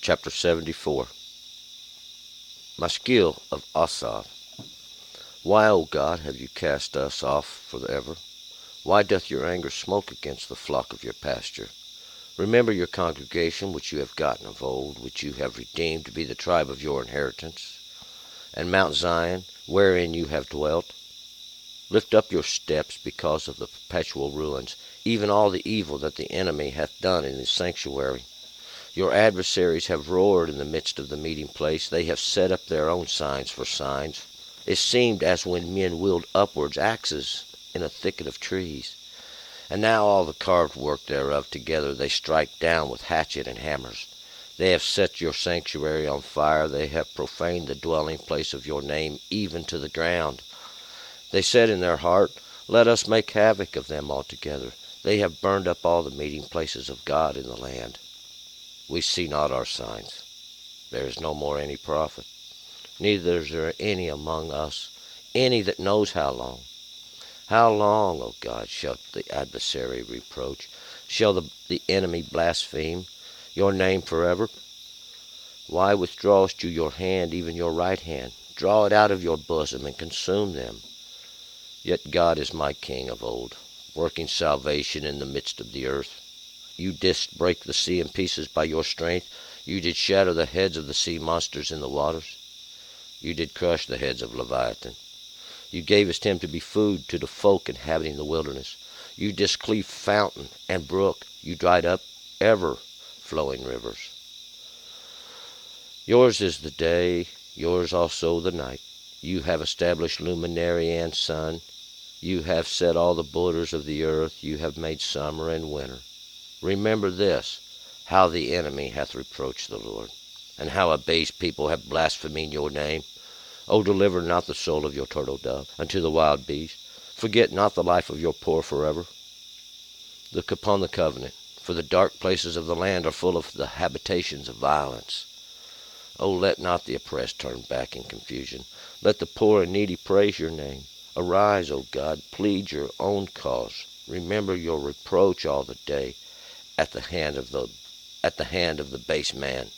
Chapter 74. Maskil of Asaph. Why, O God, have you cast us off for ever? Why doth your anger smoke against the flock of your pasture? Remember your congregation which you have gotten of old, which you have redeemed to be the tribe of your inheritance, and Mount Zion, wherein you have dwelt. Lift up your steps because of the perpetual ruins, even all the evil that the enemy hath done in his sanctuary. Your adversaries have roared in the midst of the meeting place. They have set up their own signs for signs. It seemed as when men wield upwards axes in a thicket of trees. And now all the carved work thereof together they strike down with hatchet and hammers. They have set your sanctuary on fire. They have profaned the dwelling place of your name even to the ground. They said in their heart, let us make havoc of them altogether. They have burned up all the meeting places of God in the land. We see not our signs. There is no more any prophet, neither is there any among us, any that knows how long. How long, O God, shall the adversary reproach? Shall the enemy blaspheme your name forever? Why withdrawest you your hand, even your right hand? Draw it out of your bosom and consume them. Yet God is my King of old, working salvation in the midst of the earth. You didst break the sea in pieces by your strength. You did shatter the heads of the sea monsters in the waters. You did crush the heads of Leviathan. You gavest him to be food to the folk inhabiting the wilderness. You didst cleave fountain and brook. You dried up ever-flowing rivers. Yours is the day, yours also the night. You have established luminary and sun. You have set all the borders of the earth. You have made summer and winter. Remember this, how the enemy hath reproached the Lord, and how a base people have blasphemed your name. O deliver not the soul of your turtle dove unto the wild beast. Forget not the life of your poor forever. Look upon the covenant, for the dark places of the land are full of the habitations of violence. O let not the oppressed turn back in confusion. Let the poor and needy praise your name. Arise, O God, plead your own cause. Remember your reproach all the day at the hand of the base man.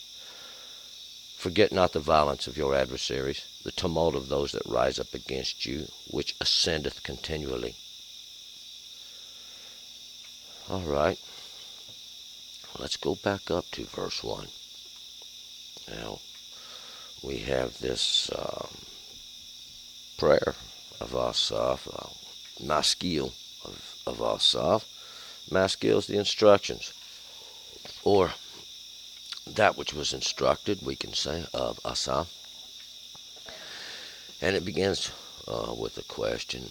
Forget not the violence of your adversaries, the tumult of those that rise up against you, which ascendeth continually. All right, let's go back up to verse 1. Now, we have this prayer of Asaph, Maskil of Asaph. Maskil is the instructions, or that which was instructed, we can say, of Asaph. And it begins with a question,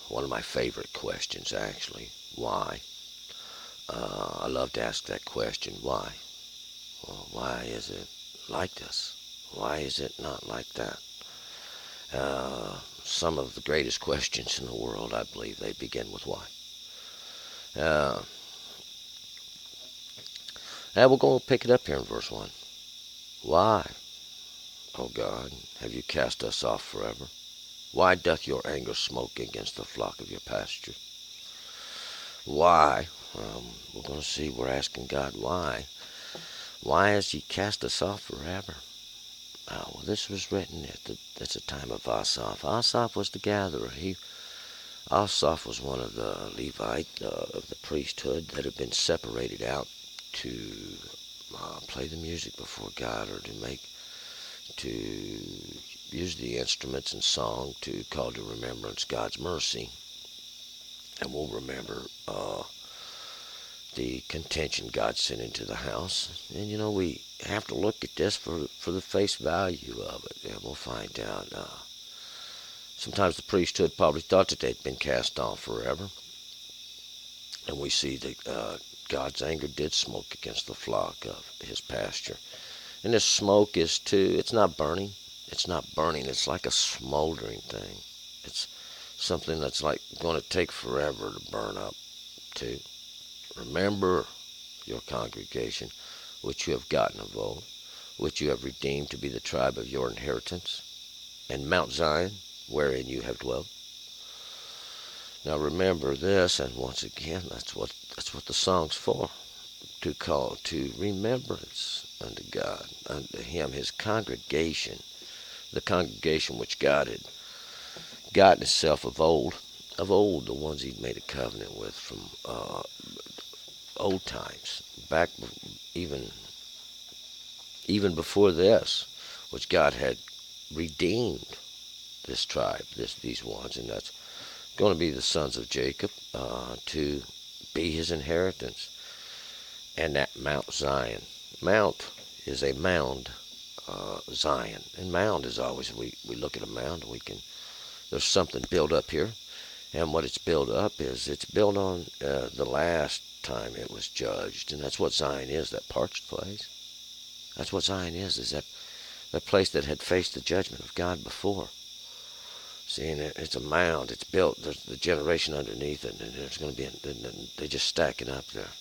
one of my favorite questions, actually. Why? I love to ask that question, why? Well, why is it like this? Why is it not like that? Some of the greatest questions in the world, I believe, they begin with why. Now we're going to pick it up here in verse 1. Why, O God, have you cast us off forever? Why doth your anger smoke against the flock of your pasture? Why? We're going to see, we're asking God why. Why has he cast us off forever? Well, this was written at the time of Asaph. Asaph was the gatherer. Asaph was one of the Levite of the priesthood that had been separated out to play the music before God, or to use the instruments and song to call to remembrance God's mercy. And we'll remember the contention God sent into the house. And we have to look at this for the face value of it, and we'll find out. Sometimes the priesthood probably thought that they'd been cast off forever. And we see that God's anger did smoke against the flock of his pasture. And this smoke is it's not burning. It's not burning. It's like a smoldering thing. It's something that's like going to take forever to burn up too. Remember your congregation, which you have gotten of old, which you have redeemed to be the tribe of your inheritance, and Mount Zion, wherein you have dwelt. Now remember this, and once again, that's what the song's for. to call to remembrance unto God, unto him, his congregation, the congregation which God had gotten himself of old, the ones he'd made a covenant with from old times, back even even before this, which God had redeemed this tribe, these ones, and that's going to be the sons of Jacob to be his inheritance. And that Mount Zion. Mount is a mound, Zion. And mound is always, we look at a mound, there's something built up here. And what it's built up is, it's built on the last time it was judged. And that's what Zion is, that parched place. That's what Zion is that place that had faced the judgment of God before. See, and it's a mound. It's built. There's the generation underneath it, and there's going to be, they're just stacking up there.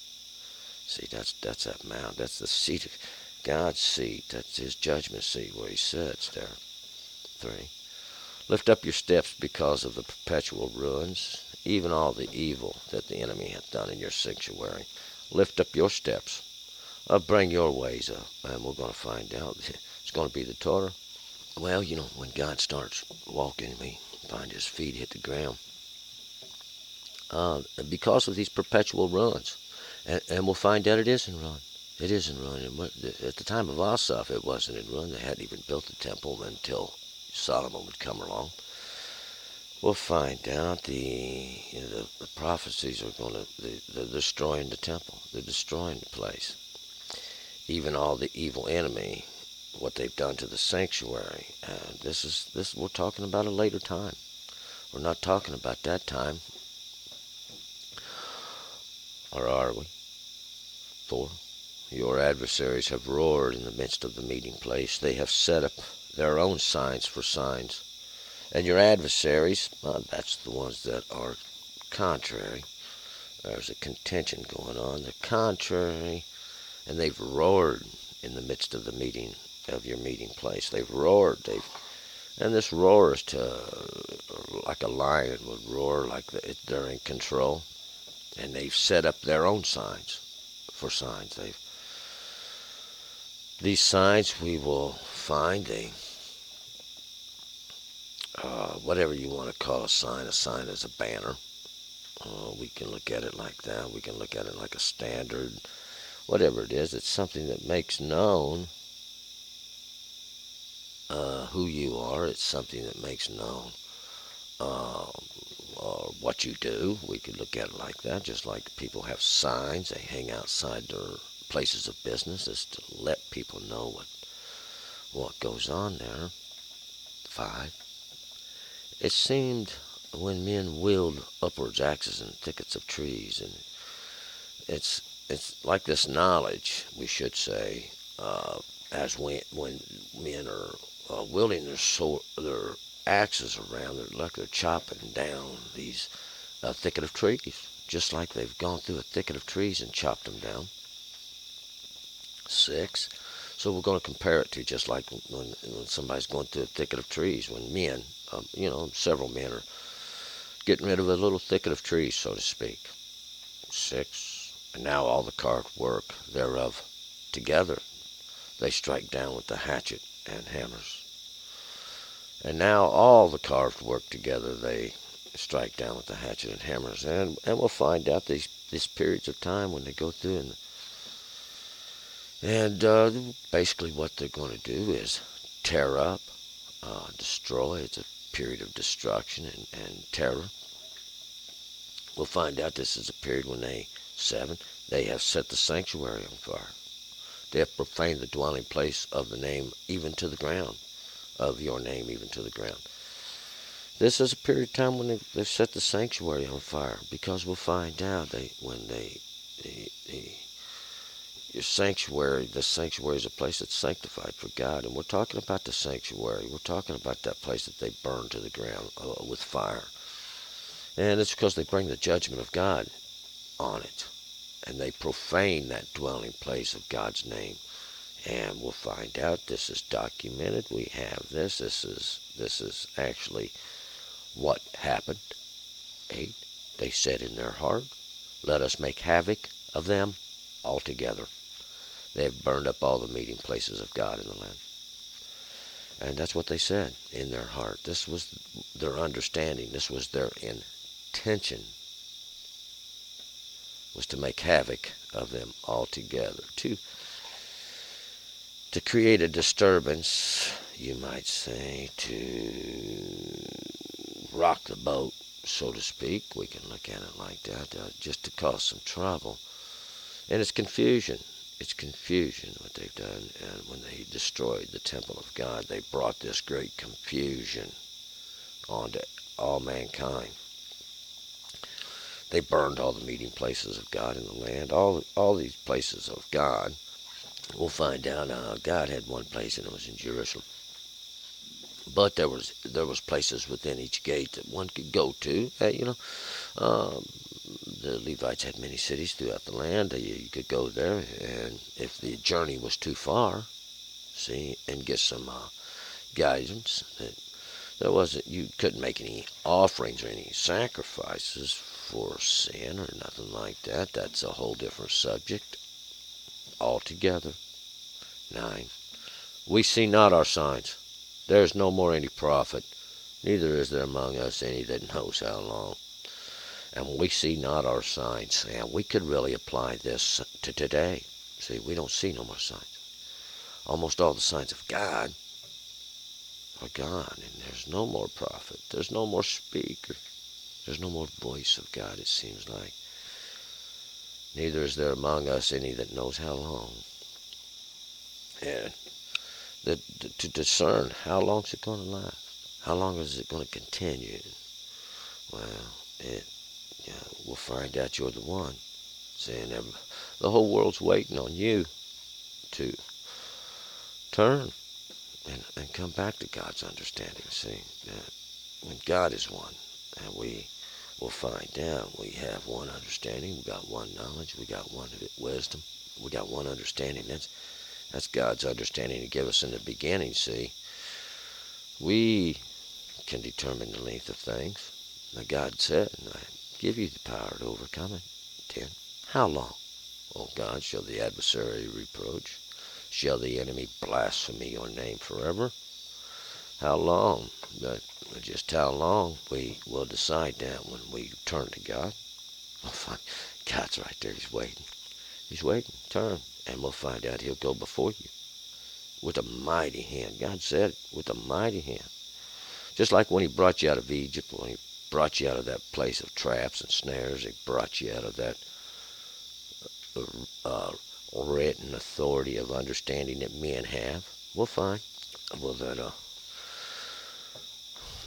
See, that's that mound. That's the seat of God's seat. That's his judgment seat where he sits there. 3. Lift up your steps because of the perpetual ruins, even all the evil that the enemy hath done in your sanctuary. Lift up your steps. Bring your ways up, and we're going to find out. It's going to be the Torah. Well, when God starts walking, we find his feet hit the ground. Because of these perpetual ruins. And we'll find out it is in ruin. It is in ruin. And at the time of Asaph, it wasn't in ruin. They hadn't even built the temple until Solomon would come along. We'll find out the prophecies are going to, they're destroying the temple. They're destroying the place. Even all the evil enemy, what they've done to the sanctuary. We're talking about a later time. We're not talking about that time. Or are we? 4. Your adversaries have roared in the midst of the meeting place. They have set up their own signs for signs. And your adversaries, that's the ones that are contrary. There's a contention going on. They're contrary, and they've roared in the midst of the meeting of your meeting place. They've roared. And this roar is like a lion would roar, like they're in control. And they've set up their own signs for signs. These signs we will find whatever you want to call a sign. A sign is a banner. We can look at it like that. We can look at it like a standard. Whatever it is, it's something that makes known who you are. It's something that makes known what you do. We could look at it like that, just like people have signs. They hang outside their places of business is to let people know what goes on there. 5. It seemed when men wielded upwards axes in thickets of trees, and it's like this knowledge, we should say, as when men are wielding their axes around, they're chopping down these thicket of trees, just like they've gone through a thicket of trees and chopped them down. 6. So we're going to compare it to just like when somebody's going through a thicket of trees, when men, several men are getting rid of a little thicket of trees, so to speak. 6. And now all the carved work thereof together they strike down with the hatchet and hammers. And now all the carved work together they strike down with the hatchet and hammers. And we'll find out these periods of time when they go through and basically what they're going to do is tear up, destroy. It's a period of destruction and terror. We'll find out this is a period when 7, they have set the sanctuary on fire. They have profaned the dwelling place of the name even to the ground, of your name even to the ground. This is a period of time when they've set the sanctuary on fire, because we'll find out your sanctuary, the sanctuary is a place that's sanctified for God. And we're talking about the sanctuary. We're talking about that place that they burn to the ground with fire. And it's because they bring the judgment of God on it. And they profane that dwelling place of God's name. And we'll find out this is documented. We have this. This is actually what happened. 8, they said in their heart, let us make havoc of them. altogether. They have burned up all the meeting places of God in the land. And that's what they said in their heart. This was their understanding. This was their intention, was to make havoc of them altogether. To create a disturbance, you might say, to rock the boat, so to speak. We can look at it like that, just to cause some trouble. And it's confusion. It's confusion what they've done. And when they destroyed the temple of God, they brought this great confusion onto all mankind. They burned all the meeting places of God in the land, all these places of God. We'll find out God had one place, and it was in Jerusalem. But there was places within each gate that one could go to. The Levites had many cities throughout the land. You could go there, and if the journey was too far, and get some guidance. That there wasn't, you couldn't make any offerings or any sacrifices for sin or nothing like that. That's a whole different subject altogether. 9. We see not our signs. There is no more any prophet, neither is there among us any that knows how long. And we see not our signs. And we could really apply this to today. See, we don't see no more signs. Almost all the signs of God are gone, and there's no more prophet. There's no more speaker. There's no more voice of God, it seems like. Neither is there among us any that knows how long. And to discern how long is it going to last? How long is it going to continue? Well, we'll find out you're the one. Saying the whole world's waiting on you to turn and come back to God's understanding. See, when God is one, and we will find out we have one understanding, we got one knowledge, we got one wisdom, we got one understanding. That's God's understanding to give us in the beginning. See, we can determine the length of things. Now God said, I give you the power to overcome it. 10. How long, O God, shall the adversary reproach? Shall the enemy blaspheme your name forever? How long? But just how long, we will decide that when we turn to God. We'll find God's right there. He's waiting. He's waiting. Turn, and we'll find out he'll go before you with a mighty hand. God said, with a mighty hand. Just like when he brought you out of Egypt, when he brought you out of that place of traps and snares, he brought you out of that written authority of understanding that men have. We'll find that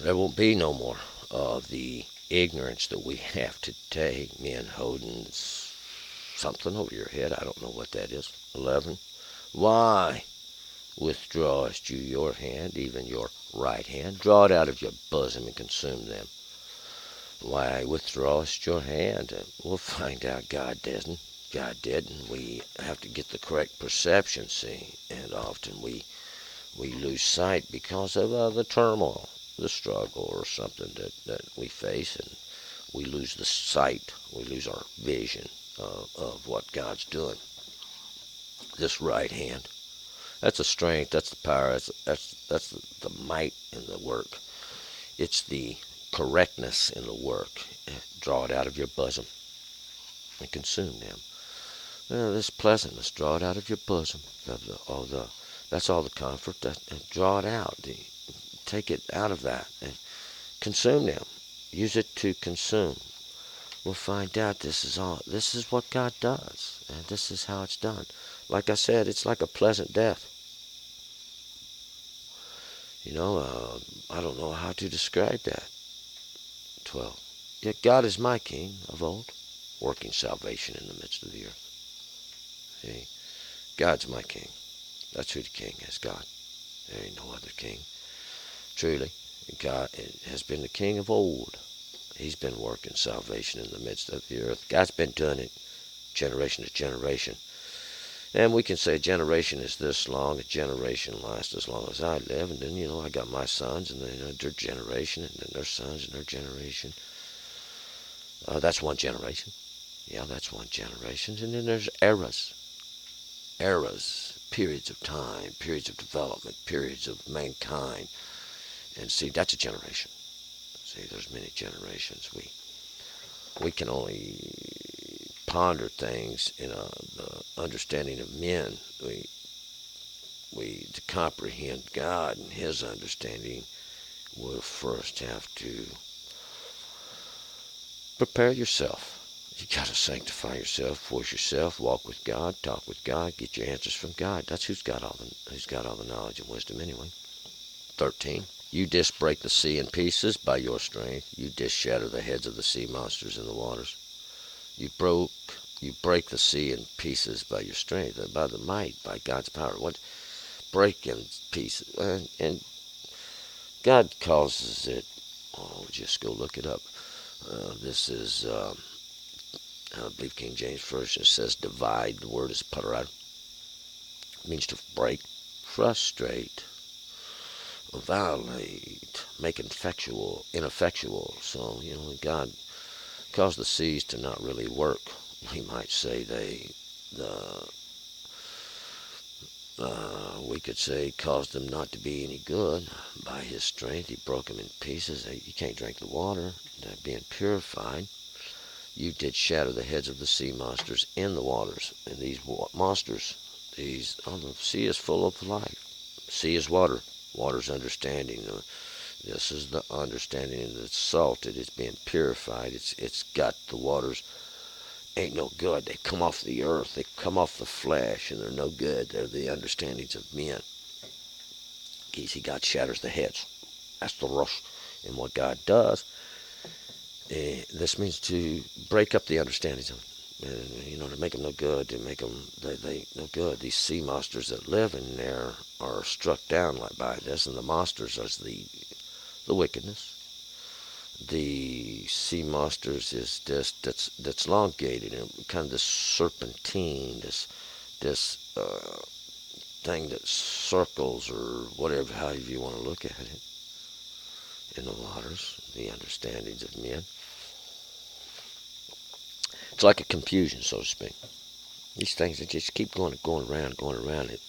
there won't be no more of the ignorance that we have today. Men holding something over your head. I don't know what that is. 11. Why withdrawest you your hand, even your right hand? Draw it out of your bosom and consume them. Why withdrawest your hand? We'll find out God doesn't. God didn't. We have to get the correct perception, see, and often we lose sight because of the turmoil, the struggle, or something that we face, and we lose the sight, we lose our vision of what God's doing. This right hand, that's the strength, that's the power, that's the might in the work. It's the correctness in the work. Draw it out of your bosom and consume them. This pleasantness, draw it out of your bosom. That's all the comfort. Draw it out. Take it out of that and consume them. Use it to consume. We'll find out this is what God does, and this is how it's done. Like I said, it's like a pleasant death. I don't know how to describe that. 12. Yet God is my king of old, working salvation in the midst of the earth. See, God's my king. That's who the king is, God. There ain't no other king. Truly, God has been the king of old. He's been working salvation in the midst of the earth. God's been doing it generation to generation. And we can say a generation is this long, a generation lasts as long as I live, and then, I got my sons, and then their generation, and then their sons and their generation. That's one generation. Yeah, that's one generation. And then there's eras. Eras, periods of time, periods of development, periods of mankind. And see, that's a generation. See, there's many generations. We can only ponder things in the understanding of men. We to comprehend God and His understanding, we'll first have to prepare yourself. You got to sanctify yourself, force yourself, walk with God, talk with God, get your answers from God. That's who's got all the knowledge and wisdom anyway. 13. You didst break the sea in pieces by your strength. You didst shatter the heads of the sea monsters in the waters. You break the sea in pieces by your strength, by the might, by God's power. What break in pieces? And God causes it. Oh, just go look it up. This is, I believe King James Version says divide. The word is parad. It means to break, frustrate, violate, make ineffectual. So, God caused the seas to not really work. We might say we could say caused them not to be any good by His strength. He broke them in pieces. You can't drink the water. They're being purified. You did shatter the heads of the sea monsters in the waters. And these monsters, the sea is full of life. Sea is water. Water's understanding. This is the understanding that's salted. It's being purified. It's got the waters ain't no good. They come off the earth. They come off the flesh, and they're no good. They're the understandings of men. Easy God shatters the heads. That's the rush. And what God does, this means to break up the understandings of to make them no good, to make them they no good. These sea monsters that live in there are struck down like by this, and the monsters are the wickedness. The sea monsters is just that's elongated and kind of this serpentine, this thing that circles or whatever, however you want to look at it, in the waters, the understandings of men. It's like a confusion, so to speak. These things that just keep going around it.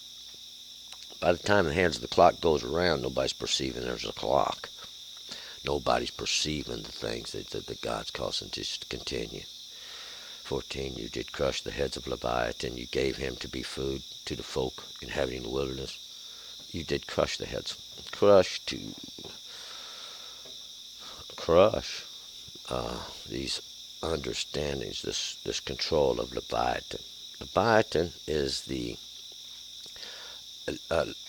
By the time the hands of the clock goes around, nobody's perceiving there's a clock. Nobody's perceiving the things that God's causing to continue. 14. You did crush the heads of Leviathan. You gave him to be food to the folk inhabiting the wilderness. You did crush the heads. Crush these understandings, this control of Leviathan. Leviathan is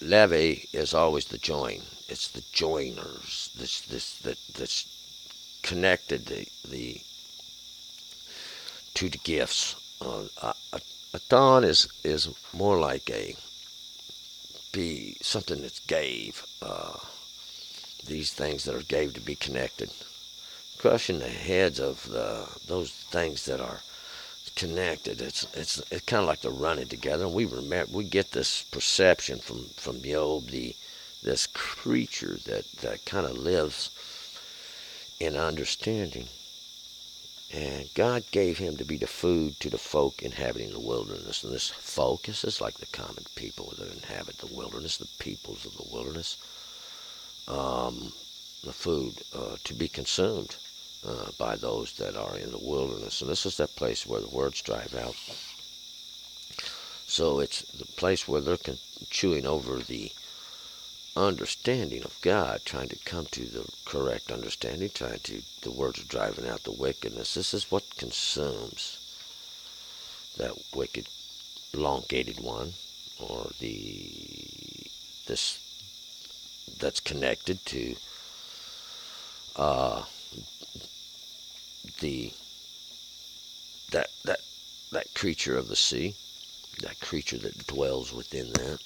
levy is always the join. It's the joiners. That's connected the to the gifts. A dawn is more like be something that's gave. These things that are gave to be connected, crushing the heads of those things that are connected. It's kind of like they're running together. And we get this perception from Job, this creature that kind of lives in understanding. And God gave him to be the food to the folk inhabiting the wilderness. And this folk is like the common people that inhabit the wilderness, the peoples of the wilderness. The food to be consumed by those that are in the wilderness. And this is that place where the words drive out. So it's the place where they're chewing over the understanding of God, trying to come to the correct understanding, the words are driving out the wickedness. This is what consumes that wicked, elongated one, or this that's connected to the that creature of the sea, that creature that dwells within that.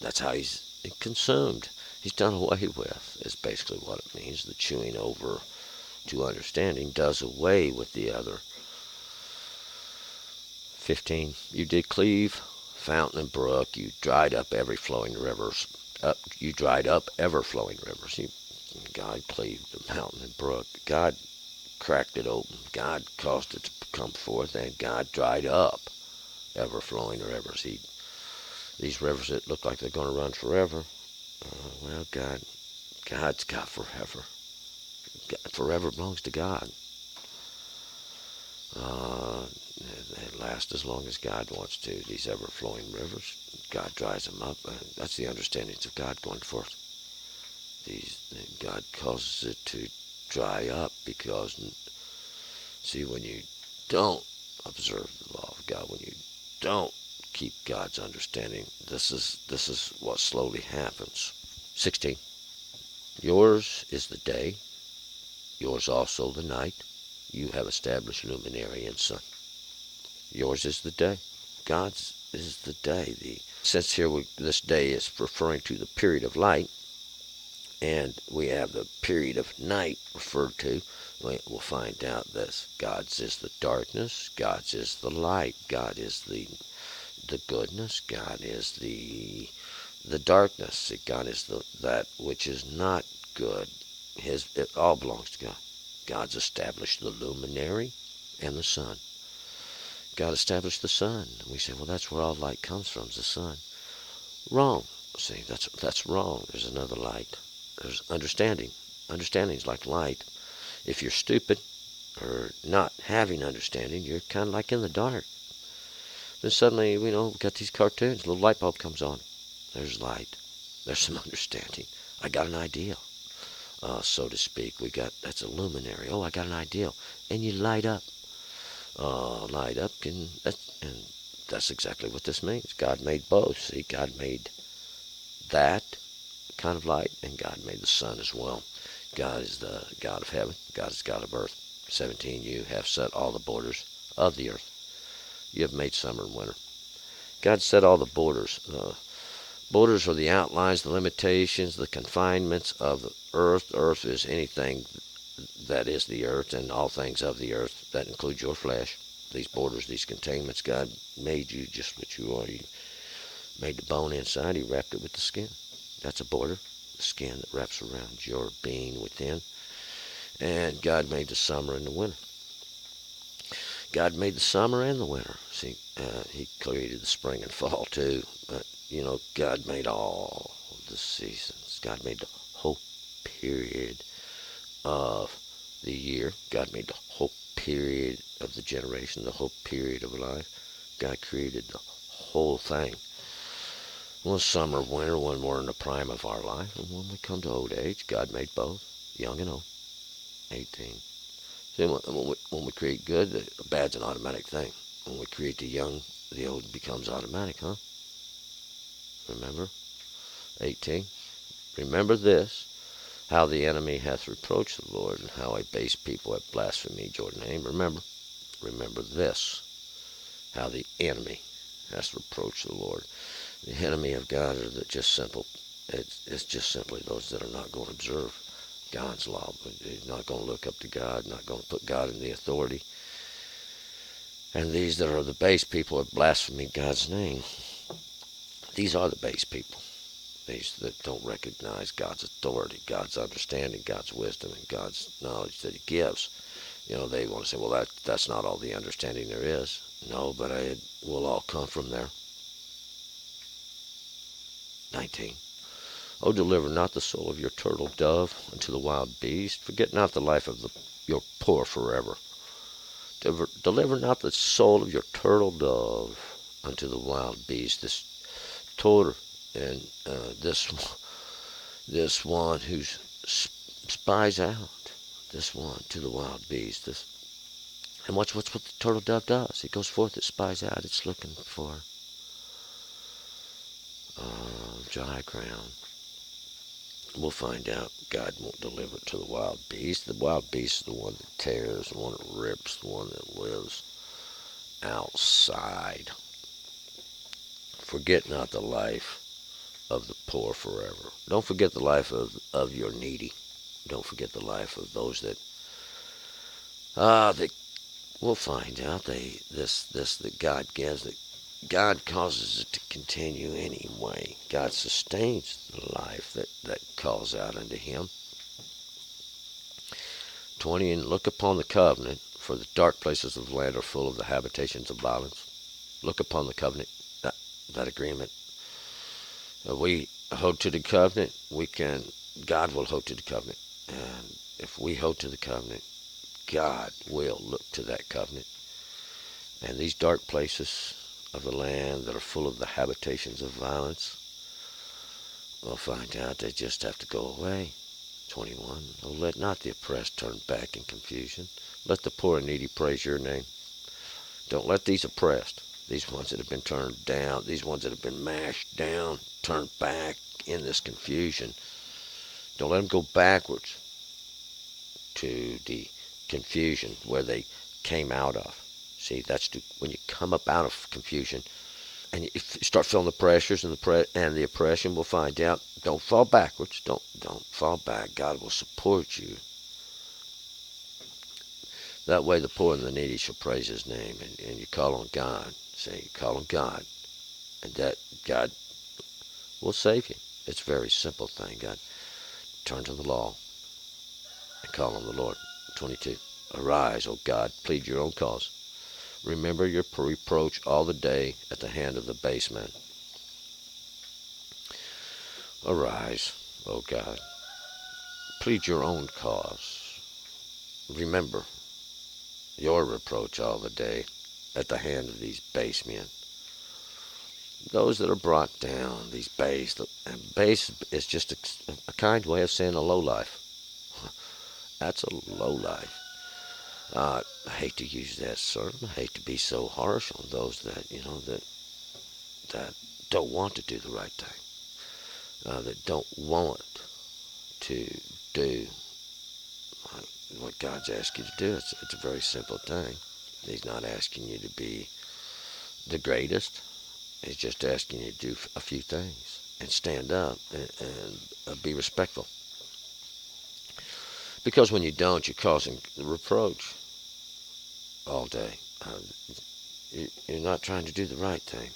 That's how he's consumed. He's done away with, is basically what it means. The chewing over to understanding does away with the other. 15. You did cleave fountain and brook. You dried up every flowing rivers. You dried up ever flowing rivers. God cleaved the mountain and brook. God cracked it open. God caused it to come forth, and God dried up ever-flowing rivers. These rivers that look like they're going to run forever, well, God's got forever. Forever belongs to God. They last as long as God wants to. These ever-flowing rivers, God dries them up. That's the understandings of God going forth. God causes it to dry up because, see, when you don't observe the law of God, when you don't keep God's understanding, this is what slowly happens. 16. Yours is the day, yours also the night. You have established luminary and sun. Yours is the day. God's is the day. Since here this day is referring to the period of light, and we have the period of night referred to, we'll find out this. God's is the darkness. God's is the light. God is the goodness. God is the darkness. See, God is that which is not good. It all belongs to God. God's established the luminary and the sun. God established the sun. We say, well, that's where all light comes from, is the sun. Wrong. See, that's wrong. There's another light. There's understanding. Understanding is like light. If you're stupid or not having understanding, you're kind of like in the dark. Then suddenly, we got these cartoons. A little light bulb comes on. There's light. There's some understanding. I got an idea, so to speak. That's a luminary. Oh, I got an idea. And you light up. And that's exactly what this means. God made both. See, God made that kind of light, and God made the sun as well. God is the God of heaven. God is God of earth. 17, you have set all the borders of the earth. You have made summer and winter. God set all the borders. Borders are the outlines, the limitations, the confinements of the earth. Earth is anything that is the earth, and all things of the earth. That includes your flesh. These borders, these containments, God made you just what you are. He made the bone inside. He wrapped it with the skin. That's a border, the skin that wraps around your being within. And God made the summer and the winter. God made the summer and the winter. See, he created the spring and fall too. But, God made all the seasons. God made the whole period of the year. God made the whole period of the generation, the whole period of life. God created the whole thing. Well, summer, winter, when we're in the prime of our life, and when we come to old age, God made both, young and old. 18. See, when we create good, the bad's an automatic thing. When we create the young, the old becomes automatic, huh? Remember? 18. Remember this, how the enemy hath reproached the Lord, and how a base people have blasphemed your name. Remember this, how the enemy hath reproached the Lord. The enemy of God are just simple. It's just simply those that are not going to observe God's law. They're not going to look up to God, not going to put God in the authority. And these that are the base people have blasphemed God's name. These are the base people. These that don't recognize God's authority, God's understanding, God's wisdom, and God's knowledge that he gives. They want to say, well, that's not all the understanding there is. No, but it will all come from there. 19. Oh, deliver not the soul of your turtle dove unto the wild beast. Forget not the life of your poor forever. Deliver not the soul of your turtle dove unto the wild beast. This Torah and this one who spies out, this one to the wild beast. And what's what the turtle dove does? It goes forth, it spies out, it's looking for dry ground. We'll find out. God won't deliver it to the wild beast. The wild beast is the one that tears, the one that rips, the one that lives outside. Forget not the life of the poor forever. Don't forget the life of your needy. Don't forget the life of those that we'll find out that God gives, that God causes it to continue anyway. God sustains the life that calls out unto him. 20, and look upon the covenant, for the dark places of the land are full of the habitations of violence. Look upon the covenant, that agreement. We hold to the covenant, God will hold to the covenant. And if we hold to the covenant, God will look to that covenant. And these dark places of the land that are full of the habitations of violence, we'll find out they just have to go away. 21. Oh, let not the oppressed turn back in confusion. Let the poor and needy praise your name. Don't let these oppressed, these ones that have been turned down, these ones that have been mashed down, turn back in this confusion. Don't let them go backwards to the confusion where they came out of. See, when you come up out of confusion and you start feeling the pressures and the oppression, we'll find out. Don't fall backwards. Don't fall back. God will support you. That way, the poor and the needy shall praise His name, and you call on God. Say, you call on God, and that God will save you. It's a very simple thing. God, turn to the law and call on the Lord. 22. Arise, O God, plead your own cause. Remember your reproach all the day at the hand of the base man. Arise, O God, plead your own cause. Remember your reproach all the day at the hand of these base men. Those that are brought down, these base. And base is just a kind way of saying a low life. That's a low life. I hate to use that term. I hate to be so harsh on those that that don't want to do the right thing, that don't want to do what God's asked you to do. It's a very simple thing. He's not asking you to be the greatest. He's just asking you to do a few things and stand up and be respectful. Because when you don't, you're causing reproach all day. You're not trying to do the right thing.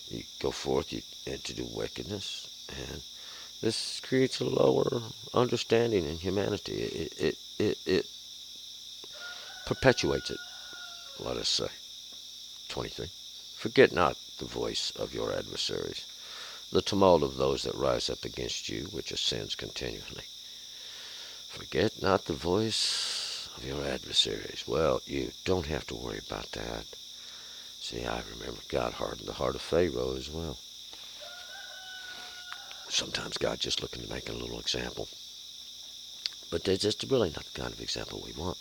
You go forth to do wickedness, and this creates a lower understanding in humanity. It perpetuates it, let us say. 23. Forget not the voice of your adversaries, the tumult of those that rise up against you, which ascends continually. Forget not the voice of your adversaries. Well, you don't have to worry about that. See, I remember God hardened the heart of Pharaoh as well. Sometimes God's just looking to make a little example. But that's just really not the kind of example we want.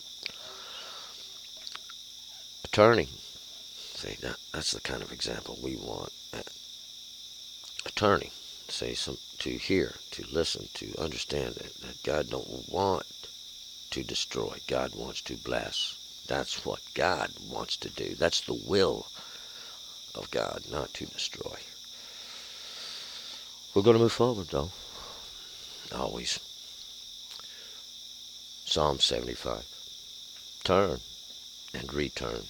Attorney. See, that's the kind of example we want. Attorney. Say to hear, to listen, to understand that God don't want to destroy. God wants to bless. That's what God wants to do. That's the will of God, not to destroy. We're going to move forward, though. Always. Psalm 75. Turn and return.